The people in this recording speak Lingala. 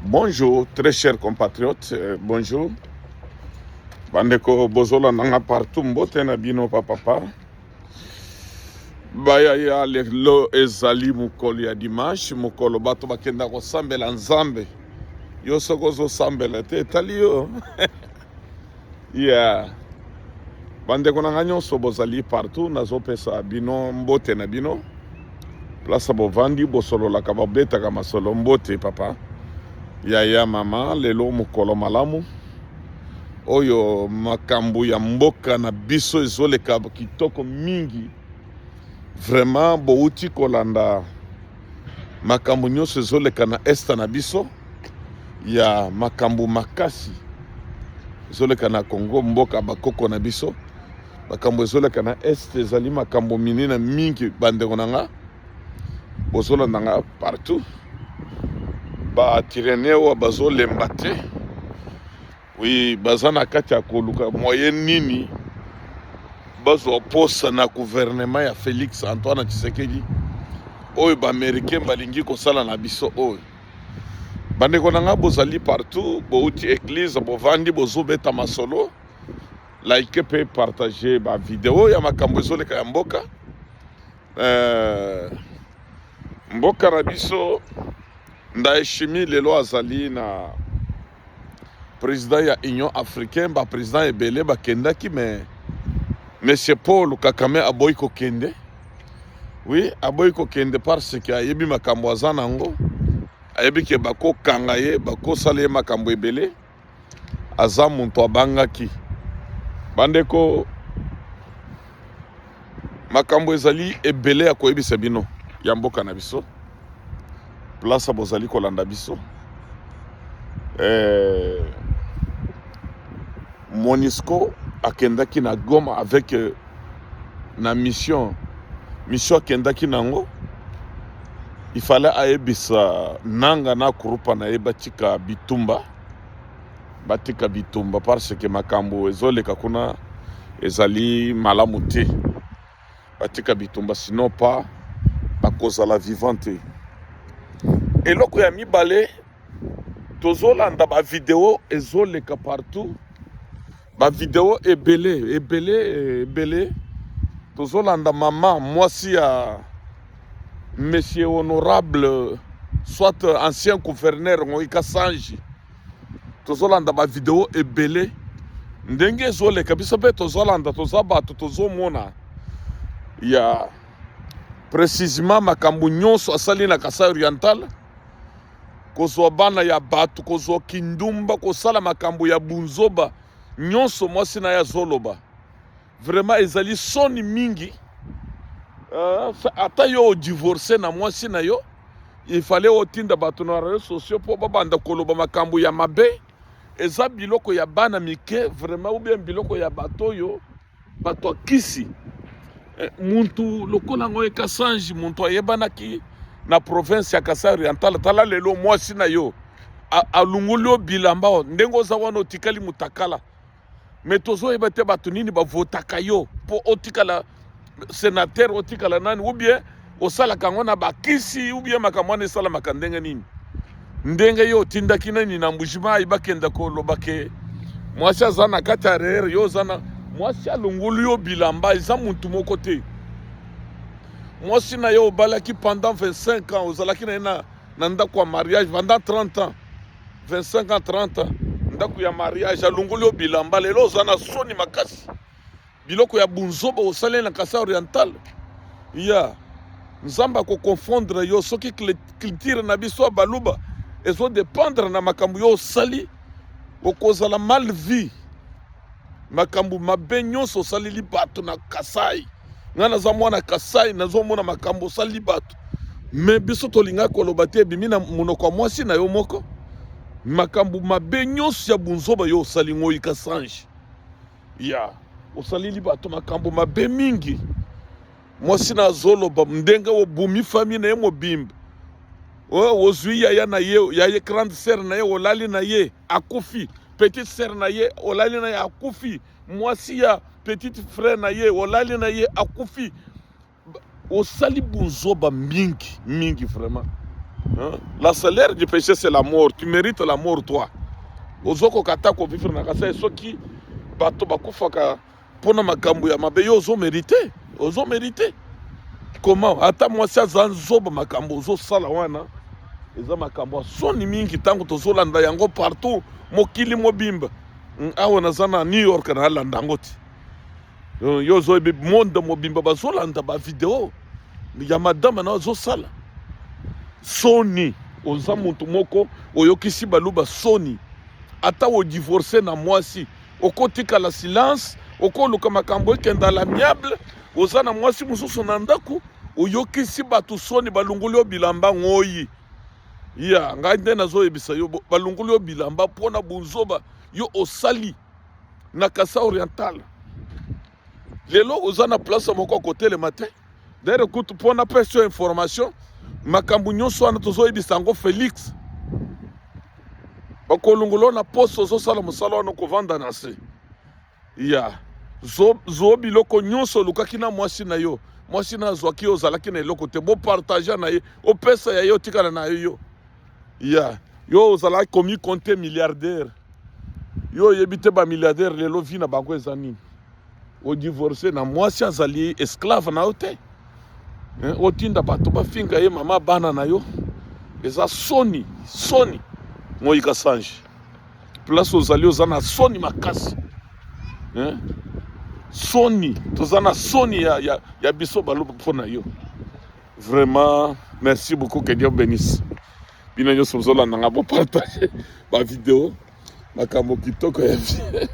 Bonjour, très chers compatriotes, bonjour. Bandeko bozola nanga partout mbote na bino papa. Baya ya lelo ezali mukolo ya dimanche, mukolo bato bakenda kosambela nzambe. Yo soko zo sambela te tali yo. Yeah. Bandeko nanga nyonso bozali partout nazopesa bino mbote na bino. Place bovandi bosololaka babetaka masolo mbote papa. Yaya mama lelo mukolo malamu. Oyo makambu ya mboka na biso ezoleka kitoko mingi. Vraiment bouti kolanda makambu nyonso ezoleka na esta na biso. Ya makambu makasi ezoleka na Congo mboka bakoko na biso. Makambu ezoleka na este ezali makambu minina mingi bandeko nanga. Bozolanda nga partout. Ba tireneo bazolemba te. Oui, bazana kati ya koluka moyen nini bazo posa na gouvernement ya Félix Antoine Tshisekedi oyo ba américain balingi kosala na biso oyo bandeko nanga bozali partout bouti église bovandi bozobeta masolo like pe partager ba vidéo ya makambo ezoleka ya mboka mboka na biso ndaheshimi lelo azali na président ya Union africaine ba président ebele bakendaki mais Monsieur Paul Kagame aboyi kokende. Oui, aboyi kokende parce que ayebi makambo aza nango. Ayebi ke bako kanga ye, bako sala ye makambo ebele. Aza muntu abangaki. Bandeko makambo ezali ebele ya koyebisa bino ya mboka na biso. Place bozali kolanda biso. Monisco akendaki na Goma avec na mission akendaki nango. Il fallait ayebisa nanga na kurupa na ye batika bitumba parce que makambo ezoleka kuna ezali malamu te. Batika bitumba sinon pas bakozala vivante. Eloko ya mibale tozolanda ba vidéo ezoleka partout. Ba vidéo ebele tozolanda mama mwasi ya monsieur honorable soit ancien gouverneur Moïka Sanji tozolanda ba vidéo ebele ndenge ezoleka biso pe tozolanda tozabato tozomona ya précisément makambo nyonso asali na Kasai Oriental kozwa bana ya bato kozwa kindumba kosala makambo ya bunzoba nyonso mwasi na ya zoloba vraiment ezali soni mingi ata yo divorcé na mwasi na yo il fallait otinda bato na réseaux sociaux po babanda koloba makambo ya mabe eza biloko ya bana mike vraiment ou bien biloko ya bato yo bato akisi muntu lokola Moïka Sanji muntu ayebanaki na province ya Kasai Oriental tala lelo mwasi na yo alunguli bilamba ndenge oza wana otikali mutakala mais tozo ebate bato nini bavotaka yo po otikala sénateur otikala nani ou bien osala kango na bakisi ou bien makamwana esala makandenge nini ndenge yo tindaki nani na mbujima ibakenda koloba ke mwasi aza na kati ya rere yo zana mwasi alunguli yo bilamba eza muntu moko te mwasi na yo obalaki pendant 25 ans ozalaki na ndako ya mariage pendant 30 ans 25 ans 30 ans ndako ya mariage alunguli yo bilamba lelo ozana soni makasi biloko ya bunzoba osale na Kasai Oriental ya nzamba ko confondre yo soki culture na biso baluba ezo dépendre na makambo yo osali okozala mal vie makambo mabe nyonso osali bato na Kasai ngana za mwana Kasai nazomona makambo osali bato mais biso tolinga koloba te bimi na monoko mwasi na yo moko makambu mabe nyonso ya bunzoba yo osali Moïka Sanji ya osali bato makambo mabe mingi mwasi na zoloba ndenge obumi famille na ye mobimba ozwi yaya na ye yaya grande sœur na ye olali na ye akufi petite sœur na ye olali na ye akufi mwasi ya petite frère na ye olali na ye akufi osali bunzoba mingi vraiment Hein? La salaire du péché, c'est la mort. Tu mérites la mort, toi. Ozoko katako vivre na kasa soki bato bakufaka pona makambo ya mabe yo ozo mérité. Ozo mérité. Comment? Ata moi si azanzoba makambo ozo sala wana. Eza makambo soni mingi tango tozolanda yango partout mokili mobimba. Awa nazana New York na landa ngoti. Yo zo be monde mobimba bazolanda ba video. Ya madame na ozo sala. Soni oza muntu moko oyokisi baluba soni ata o divorcer na mwasi okotika la silence okoluka makambo ekenda l'amiable oza na mwasi mususu na ndako oyokisi batu soni balunguli bilamba ngoyi ya ngai nde nazoyebisa yo balunguli bilamba pona bunzoba yo osali na Kasa Oriental lelo oza na place moko côté le matin d'ailleurs kutu pona pesa information makambu nyonso wana tozoyebisa yango Félix bakolungulo na poste ozosala mosala wana kovanda na se ya zo biloko nyonso olukaki na mwasi na yo mwasi na azwaki yo ozalaki na eloko te bopartage na ye opesa ya ye otikala na yo ya yo ozalaki komi compte milliardaire yo oyebi te bamilliardaire lelo vi na bango eza nini odivorce na mwasi azali esclave na yo te otinda bato bafinga ye mama bana na yo eza soni moi kasange place ozali oza na soni makasi soni toza na soni ya biso baloba mpona yo vraiment merci beaucoup, que Dieu bénisse bino nyonso bozolanda nga bopartage bavideo makambo kitoko ya vie